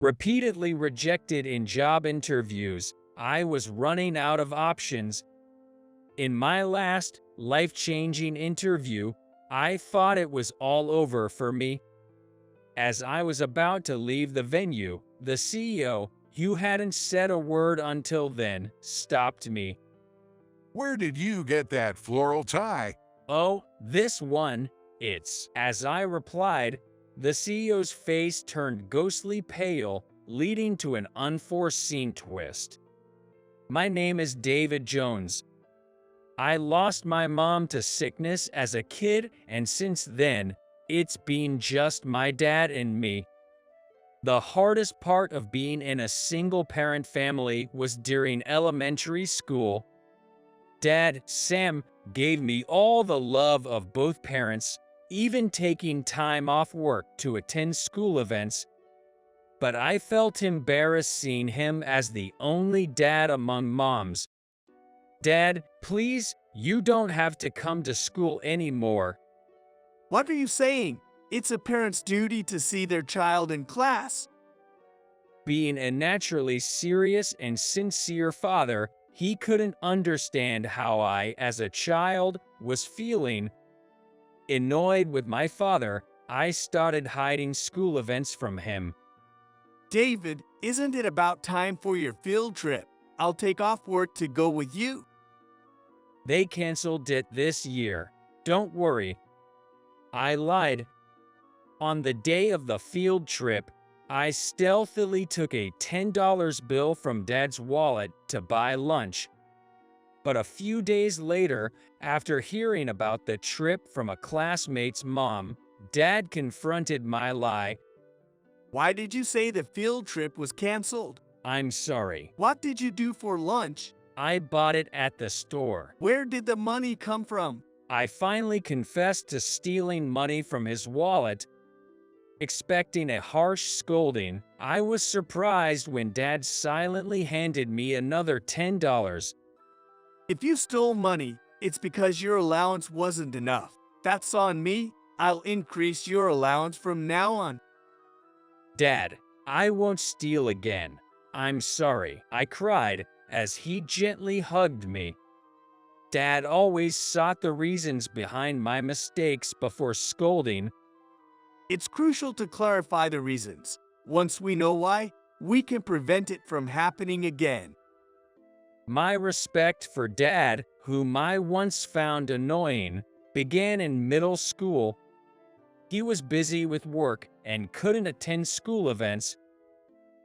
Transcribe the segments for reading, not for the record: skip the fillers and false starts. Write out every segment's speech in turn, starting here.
Repeatedly rejected in job interviews, I was running out of options. In my last, life-changing interview, I thought it was all over for me. As I was about to leave the venue, the CEO, who hadn't said a word until then, stopped me. Where did you get that floral tie? "Oh, this one, As I replied, the CEO's face turned ghostly pale, leading to an unforeseen twist. "My name is David Jones. I lost my mom to sickness as a kid, and since then, it's been just my dad and me. The hardest part of being in a single-parent family was during elementary school. Dad, Sam, gave me all the love of both parents, even taking time off work to attend school events. But I felt embarrassed seeing him as the only dad among moms. Dad, please, you don't have to come to school anymore." What are you saying? It's a parent's duty to see their child in class. Being a naturally serious and sincere father, he couldn't understand how I, as a child, was feeling. Annoyed with my father, I started hiding school events from him. David, isn't it about time for your field trip? I'll take off work to go with you. They canceled it this year. Don't worry. I lied. On the day of the field trip, I stealthily took a $10 bill from Dad's wallet to buy lunch. But a few days later, after hearing about the trip from a classmate's mom, Dad confronted my lie. Why did you say the field trip was canceled? "I'm sorry. What did you do for lunch? I bought it at the store." Where did the money come from? I finally confessed to stealing money from his wallet. Expecting a harsh scolding, I was surprised when Dad silently handed me another $10. If you stole money, it's because your allowance wasn't enough. That's on me. I'll increase your allowance from now on. "Dad, I won't steal again. I'm sorry," I cried as he gently hugged me. Dad always sought the reasons behind my mistakes before scolding. It's crucial to clarify the reasons. Once we know why, we can prevent it from happening again. My respect for Dad, whom I once found annoying, began in middle school. He was busy with work and couldn't attend school events.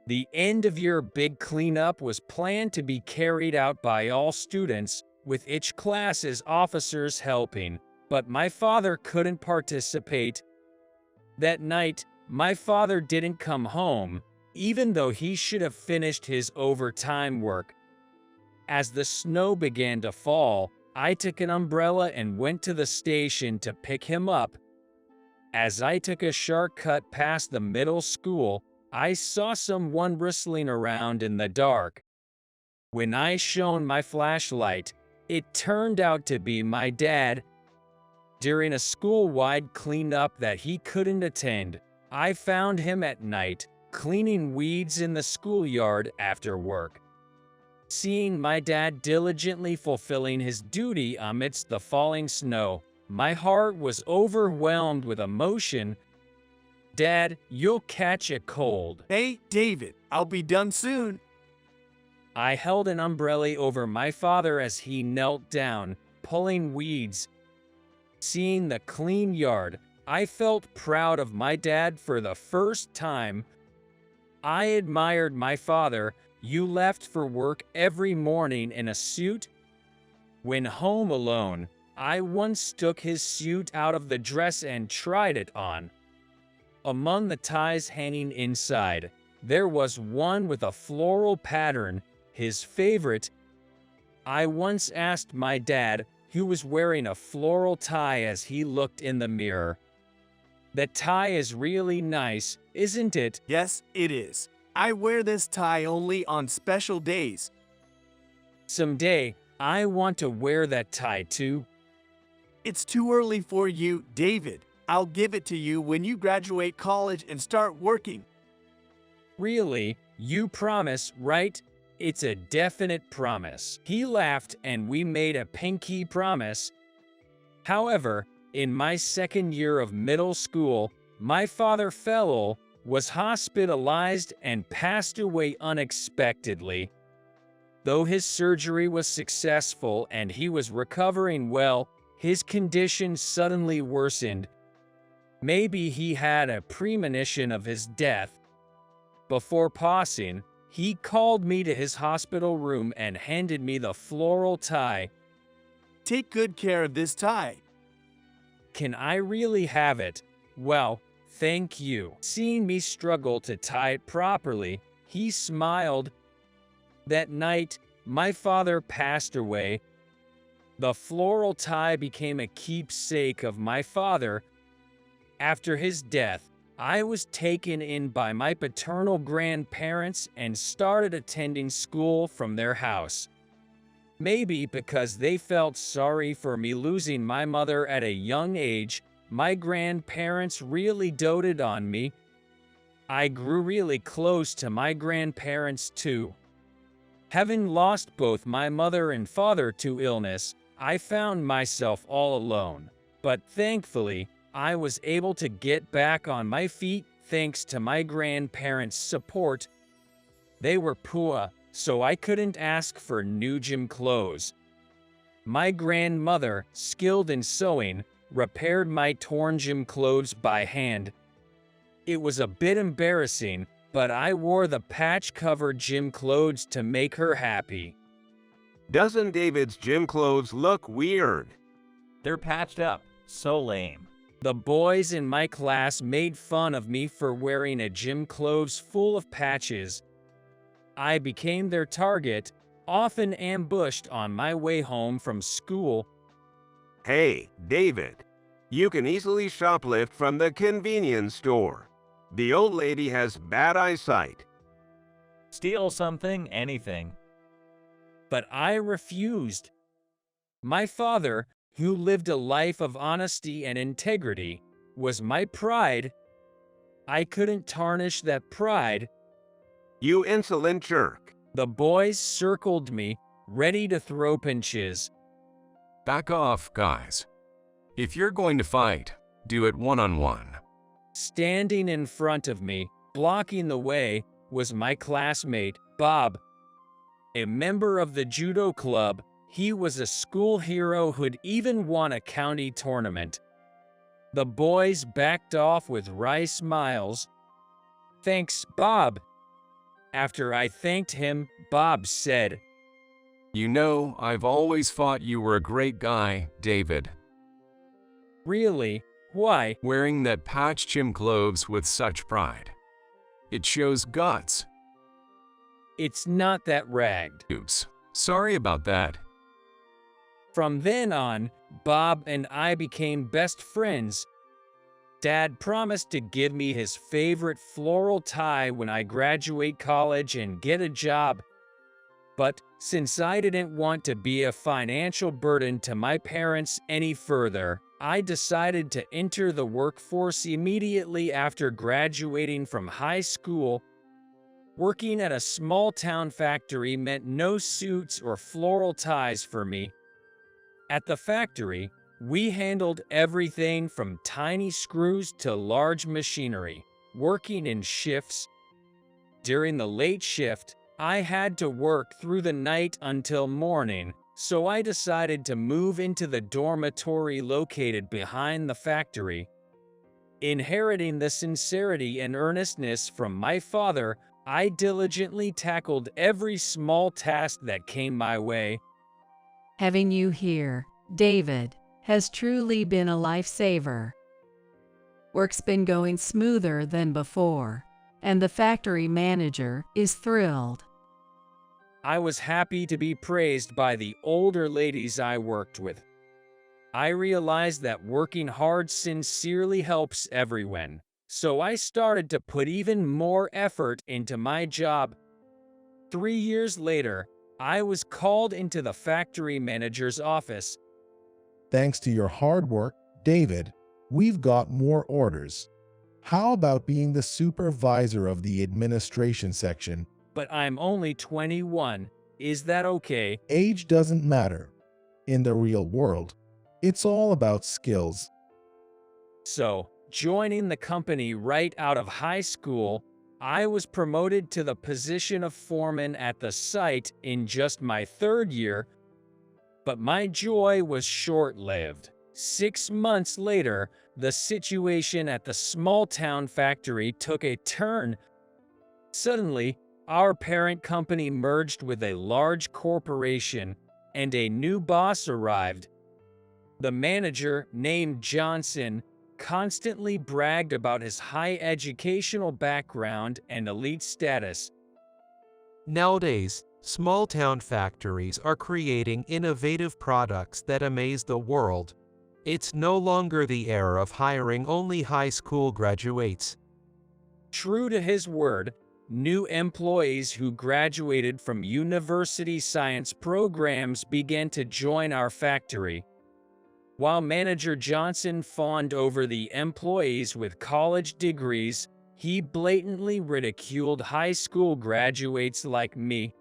The end-of-year big cleanup was planned to be carried out by all students, with each class's officers helping, but my father couldn't participate. That night, my father didn't come home, even though he should have finished his overtime work. As the snow began to fall, I took an umbrella and went to the station to pick him up. As I took a shortcut past the middle school, I saw someone rustling around in the dark. When I shone my flashlight, it turned out to be my dad. During a school-wide cleanup that he couldn't attend, I found him at night, cleaning weeds in the schoolyard after work. Seeing my dad diligently fulfilling his duty amidst the falling snow, my heart was overwhelmed with emotion. "Dad, you'll catch a cold." Hey, David, I'll be done soon. I held an umbrella over my father as he knelt down, pulling weeds. Seeing the clean yard, I felt proud of my dad for the first time. I admired my father. "You left for work every morning in a suit?" When home alone, I once took his suit out of the dress and tried it on. Among the ties hanging inside, there was one with a floral pattern, his favorite. I once asked my dad, who was wearing a floral tie, as he looked in the mirror. "That tie is really nice, isn't it?" Yes, it is. I wear this tie only on special days. "Someday, I want to wear that tie too." It's too early for you, David. I'll give it to you when you graduate college and start working. Really? You promise, right? It's a definite promise. He laughed and we made a pinky promise. However, in my second year of middle school, my father fell ill, was hospitalized, and passed away unexpectedly. Though his surgery was successful and he was recovering well, his condition suddenly worsened. Maybe he had a premonition of his death. Before passing, he called me to his hospital room and handed me the floral tie. Take good care of this tie. Can I really have it? Well, thank you. Seeing me struggle to tie it properly, he smiled. That night, my father passed away. The floral tie became a keepsake of my father. After his death, I was taken in by my paternal grandparents and started attending school from their house. Maybe because they felt sorry for me losing my mother at a young age, my grandparents really doted on me. I grew really close to my grandparents too. Having lost both my mother and father to illness, I found myself all alone. But thankfully, I was able to get back on my feet thanks to my grandparents' support. They were poor, so I couldn't ask for new gym clothes. My grandmother, skilled in sewing, repaired my torn gym clothes by hand. It was a bit embarrassing, but I wore the patch-covered gym clothes to make her happy. Doesn't David's gym clothes look weird? They're patched up. So lame. The boys in my class made fun of me for wearing a gym clothes full of patches. I became their target, often ambushed on my way home from school. Hey, David, you can easily shoplift from the convenience store. The old lady has bad eyesight. Steal something, anything. But I refused. My father, who lived a life of honesty and integrity, was my pride. I couldn't tarnish that pride. You insolent jerk. The boys circled me, ready to throw pinches. Back off, guys. If you're going to fight, do it one-on-one. Standing in front of me, blocking the way, was my classmate, Bob. A member of the judo club, he was a school hero who'd even won a county tournament. The boys backed off with wry smiles. Thanks, Bob. After I thanked him, Bob said, You know, I've always thought you were a great guy, David. Really? Why? Wearing that patched gym clothes with such pride. It shows guts. It's not that ragged. Oops. Sorry about that. From then on, Bob and I became best friends. Dad promised to give me his favorite floral tie when I graduate college and get a job. But since I didn't want to be a financial burden to my parents any further, I decided to enter the workforce immediately after graduating from high school. Working at a small-town factory meant no suits or floral ties for me. At the factory, we handled everything from tiny screws to large machinery, working in shifts. During the late shift, I had to work through the night until morning, so I decided to move into the dormitory located behind the factory. Inheriting the sincerity and earnestness from my father, I diligently tackled every small task that came my way. Having you here, David, has truly been a lifesaver. Work's been going smoother than before, and the factory manager is thrilled. I was happy to be praised by the older ladies I worked with. I realized that working hard sincerely helps everyone, so I started to put even more effort into my job. 3 years later, I was called into the factory manager's office. Thanks to your hard work, David, we've got more orders. How about being the supervisor of the administration section? But I'm only 21. Is that okay? Age doesn't matter. In the real world, it's all about skills. So, joining the company right out of high school, I was promoted to the position of foreman at the site in just my 3rd year, but my joy was short-lived. 6 months later, the situation at the small-town factory took a turn. Suddenly, our parent company merged with a large corporation, and a new boss arrived. The manager, named Johnson, constantly bragged about his high educational background and elite status. Nowadays, small-town factories are creating innovative products that amaze the world. It's no longer the era of hiring only high school graduates. True to his word, new employees who graduated from university science programs began to join our factory. While Manager Johnson fawned over the employees with college degrees, he blatantly ridiculed high school graduates like me.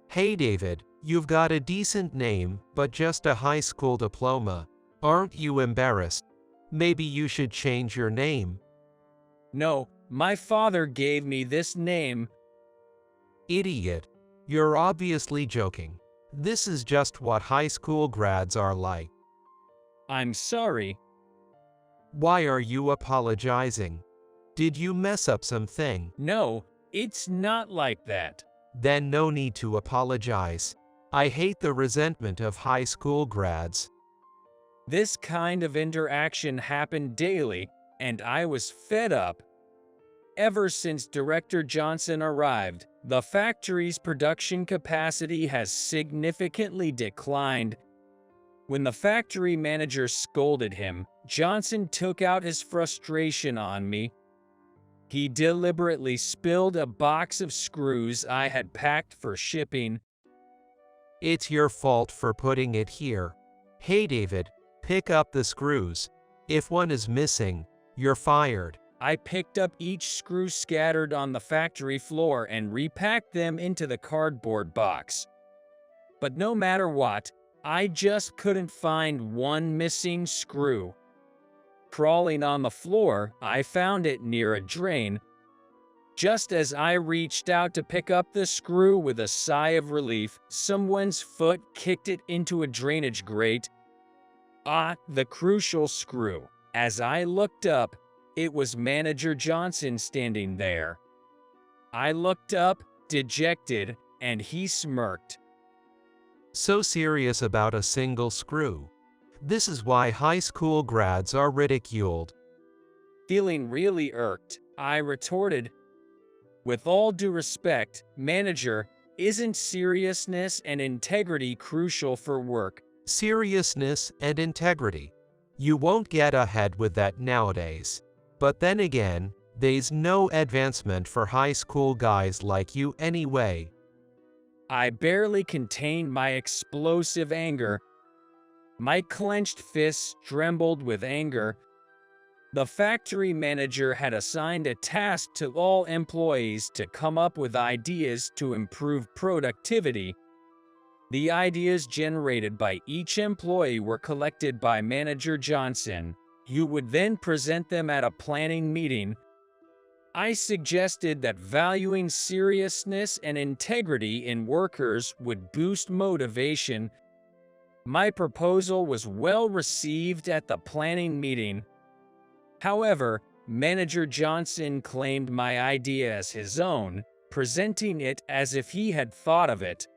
Hey David, you've got a decent name, but just a high school diploma. Aren't you embarrassed? Maybe you should change your name. No, my father gave me this name. Idiot. You're obviously joking. This is just what high school grads are like. I'm sorry. Why are you apologizing? Did you mess up something? No, it's not like that. Then no need to apologize. I hate the resentment of high school grads. This kind of interaction happened daily, and I was fed up. Ever since Director Johnson arrived, the factory's production capacity has significantly declined. When the factory manager scolded him, Johnson took out his frustration on me. He deliberately spilled a box of screws I had packed for shipping. It's your fault for putting it here. Hey David, pick up the screws. If one is missing, you're fired. I picked up each screw scattered on the factory floor and repacked them into the cardboard box. But no matter what, I just couldn't find one missing screw. Crawling on the floor, I found it near a drain. Just as I reached out to pick up the screw with a sigh of relief, someone's foot kicked it into a drainage grate. Ah, the crucial screw. As I looked up, it was Manager Johnson standing there. I looked up, dejected, and he smirked. So serious about a single screw. This is why high school grads are ridiculed. Feeling really irked, I retorted, "With all due respect, manager, isn't seriousness and integrity crucial for work?" Seriousness and integrity. You won't get ahead with that nowadays. But then again, there's no advancement for high school guys like you anyway. I barely contained my explosive anger. My clenched fists trembled with anger. The factory manager had assigned a task to all employees to come up with ideas to improve productivity. The ideas generated by each employee were collected by Manager Johnson, who would then present them at a planning meeting. I suggested that valuing seriousness and integrity in workers would boost motivation. My proposal was well received at the planning meeting. However, Manager Johnson claimed my idea as his own, presenting it as if he had thought of it.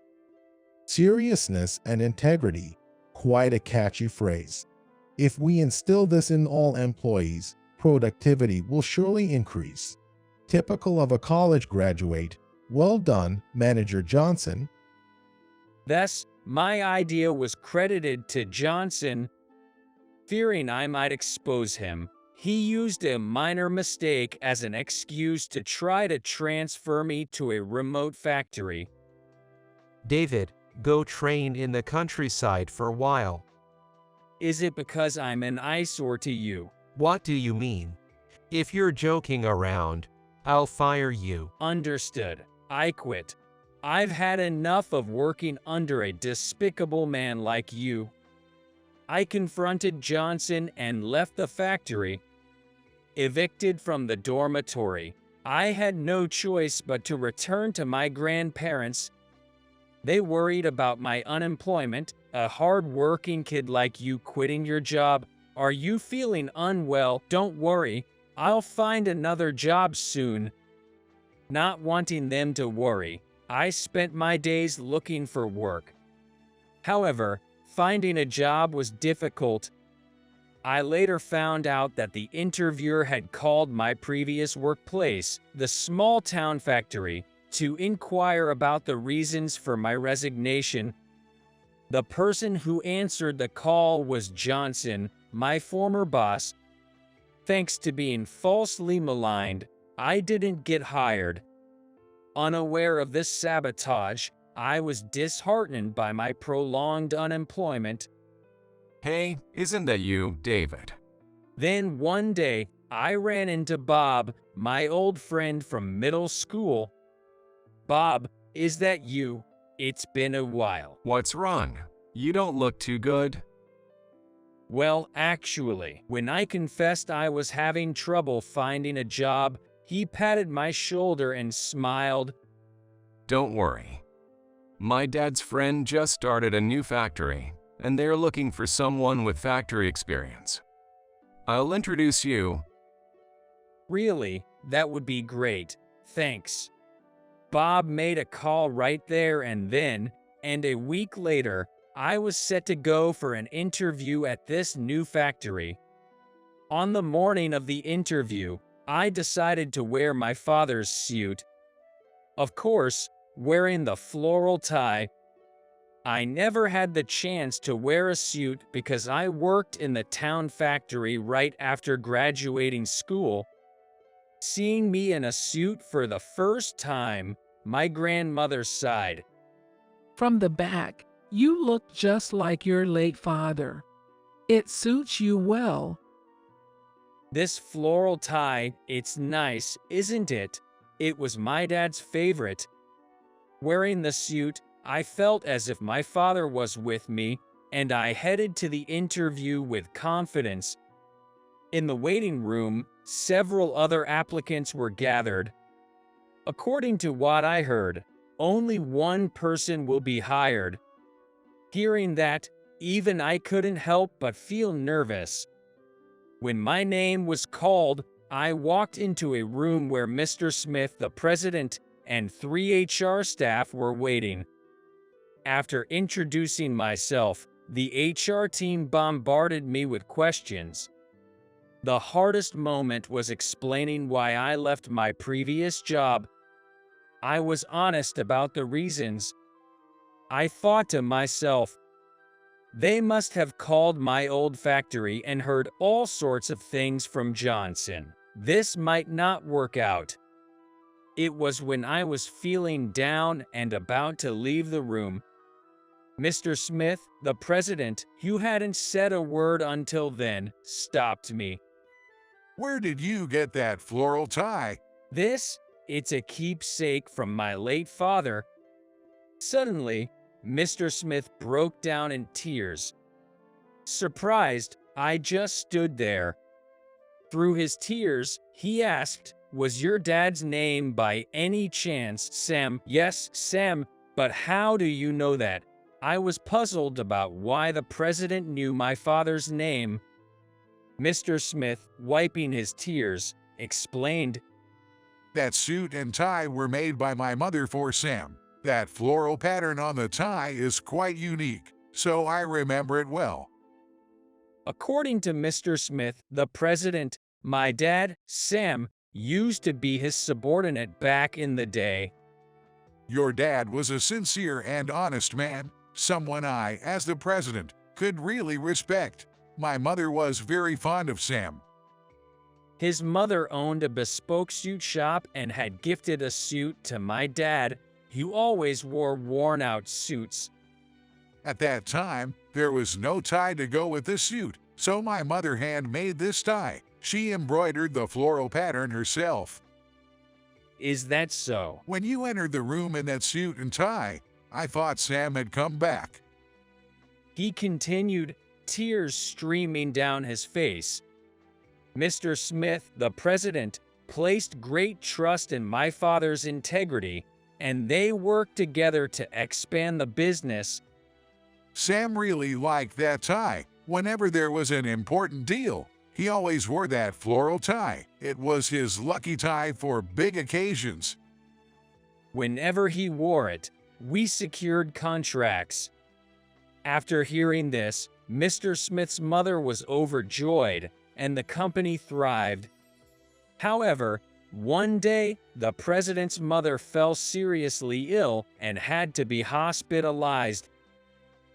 Seriousness and integrity, quite a catchy phrase. If we instill this in all employees, productivity will surely increase. Typical of a college graduate. Well done, Manager Johnson. Thus, my idea was credited to Johnson. Fearing I might expose him, he used a minor mistake as an excuse to try to transfer me to a remote factory. David, go train in the countryside for a while. Is it because I'm an eyesore to you? What do you mean? If you're joking around, I'll fire you. Understood. I quit. I've had enough of working under a despicable man like you. I confronted Johnson and left the factory. Evicted from the dormitory, I had no choice but to return to my grandparents. They worried about my unemployment, a hard-working kid like you quitting your job. Are you feeling unwell? Don't worry, I'll find another job soon. Not wanting them to worry, I spent my days looking for work. However, finding a job was difficult. I later found out that the interviewer had called my previous workplace, the small town factory, to inquire about the reasons for my resignation. The person who answered the call was Johnson, my former boss. Thanks to being falsely maligned, I didn't get hired. Unaware of this sabotage, I was disheartened by my prolonged unemployment. Hey, isn't that you, David? Then one day, I ran into Bob, my old friend from middle school. Bob, is that you? It's been a while. What's wrong? You don't look too good. Well, actually, when I confessed I was having trouble finding a job, he patted my shoulder and smiled. Don't worry. My dad's friend just started a new factory, and they're looking for someone with factory experience. I'll introduce you. Really? That would be great. Thanks. Bob made a call right there and then, and a week later, I was set to go for an interview at this new factory. On the morning of the interview, I decided to wear my father's suit. Of course, wearing the floral tie. I never had the chance to wear a suit because I worked in the town factory right after graduating school. Seeing me in a suit for the first time, my grandmother sighed. From the back, you look just like your late father. It suits you well. This floral tie, it's nice, isn't it? It was my dad's favorite. Wearing the suit, I felt as if my father was with me, and I headed to the interview with confidence. In the waiting room, several other applicants were gathered. According to what I heard, only one person will be hired. Hearing that, even I couldn't help but feel nervous. When my name was called, I walked into a room where Mr. Smith, the president, and 3 HR staff were waiting. After introducing myself, the HR team bombarded me with questions. The hardest moment was explaining why I left my previous job. I was honest about the reasons. I thought to myself, they must have called my old factory and heard all sorts of things from Johnson. This might not work out. It was when I was feeling down and about to leave the room. Mr. Smith, the president, who hadn't said a word until then, stopped me. Where did you get that floral tie? It's a keepsake from my late father. Suddenly, Mr. Smith broke down in tears. Surprised, I just stood there. Through his tears, he asked, "Was your dad's name by any chance Sam?" "Yes, Sam, but how do you know that?" I was puzzled about why the president knew my father's name. Mr. Smith, wiping his tears, explained, That suit and tie were made by my mother for Sam. That floral pattern on the tie is quite unique, so I remember it well. According to Mr. Smith, the president, my dad, Sam, used to be his subordinate back in the day. Your dad was a sincere and honest man, someone I, as the president, could really respect. My mother was very fond of Sam. His mother owned a bespoke suit shop and had gifted a suit to my dad, who always wore worn-out suits. At that time, there was no tie to go with the suit, so my mother handmade this tie. She embroidered the floral pattern herself. Is that so? When you entered the room in that suit and tie, I thought Sam had come back. He continued, tears streaming down his face. Mr. Smith, the president, placed great trust in my father's integrity, and they worked together to expand the business. Sam really liked that tie. Whenever there was an important deal, he always wore that floral tie. It was his lucky tie for big occasions. Whenever he wore it, we secured contracts. After hearing this, Mr. Smith's mother was overjoyed, and the company thrived. However, one day, the president's mother fell seriously ill and had to be hospitalized.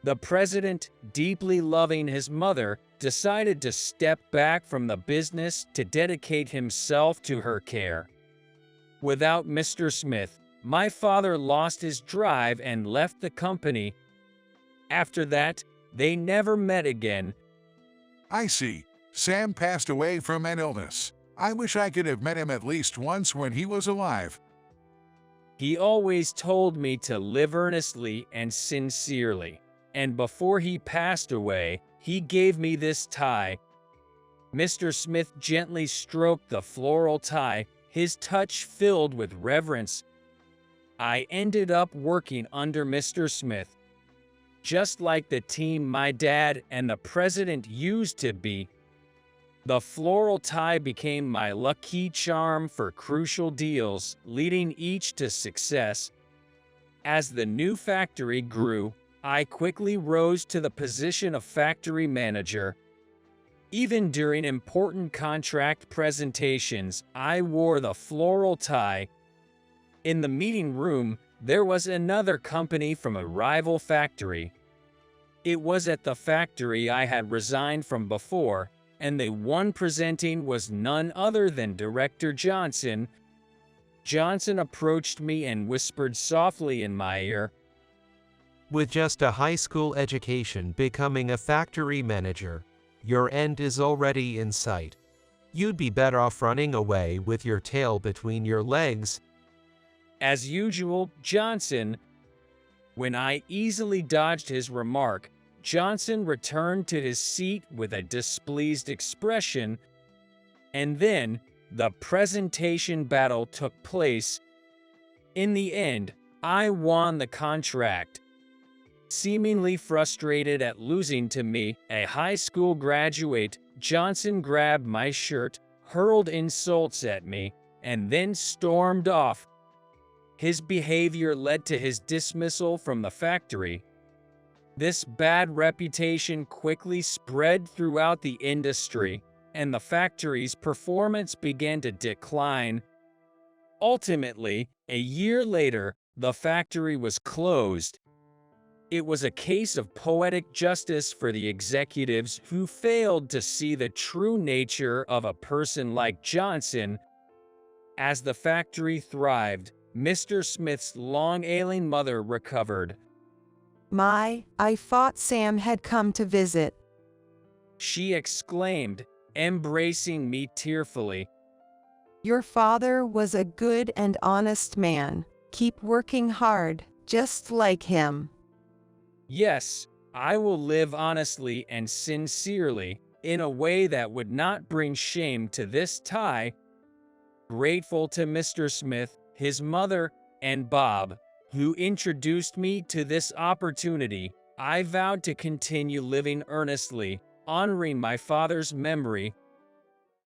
The president, deeply loving his mother, decided to step back from the business to dedicate himself to her care. Without Mr. Smith, my father lost his drive and left the company. After that, they never met again. I see. Sam passed away from an illness. I wish I could have met him at least once when he was alive. He always told me to live earnestly and sincerely, and before he passed away, he gave me this tie. Mr. Smith gently stroked the floral tie, his touch filled with reverence. I ended up working under Mr. Smith. Just like the team my dad and the president used to be, the floral tie became my lucky charm for crucial deals, leading each to success. As the new factory grew, I quickly rose to the position of factory manager. Even during important contract presentations, I wore the floral tie. In the meeting room, there was another company from a rival factory. It was at the factory I had resigned from before, and the one presenting was none other than Director Johnson. Johnson approached me and whispered softly in my ear, With just a high school education becoming a factory manager, your end is already in sight. You'd be better off running away with your tail between your legs. As usual, Johnson. When I easily dodged his remark, Johnson returned to his seat with a displeased expression, and then the presentation battle took place. In the end, I won the contract. Seemingly frustrated at losing to me, a high school graduate, Johnson grabbed my shirt, hurled insults at me, and then stormed off. His behavior led to his dismissal from the factory. This bad reputation quickly spread throughout the industry, and the factory's performance began to decline. Ultimately, a year later, the factory was closed. It was a case of poetic justice for the executives who failed to see the true nature of a person like Johnson. As the factory thrived, Mr. Smith's long-ailing mother recovered. I thought Sam had come to visit. She exclaimed, embracing me tearfully. Your father was a good and honest man. Keep working hard, just like him. Yes, I will live honestly and sincerely, in a way that would not bring shame to this tie. Grateful to Mr. Smith, his mother, and Bob, who introduced me to this opportunity, I vowed to continue living earnestly, honoring my father's memory,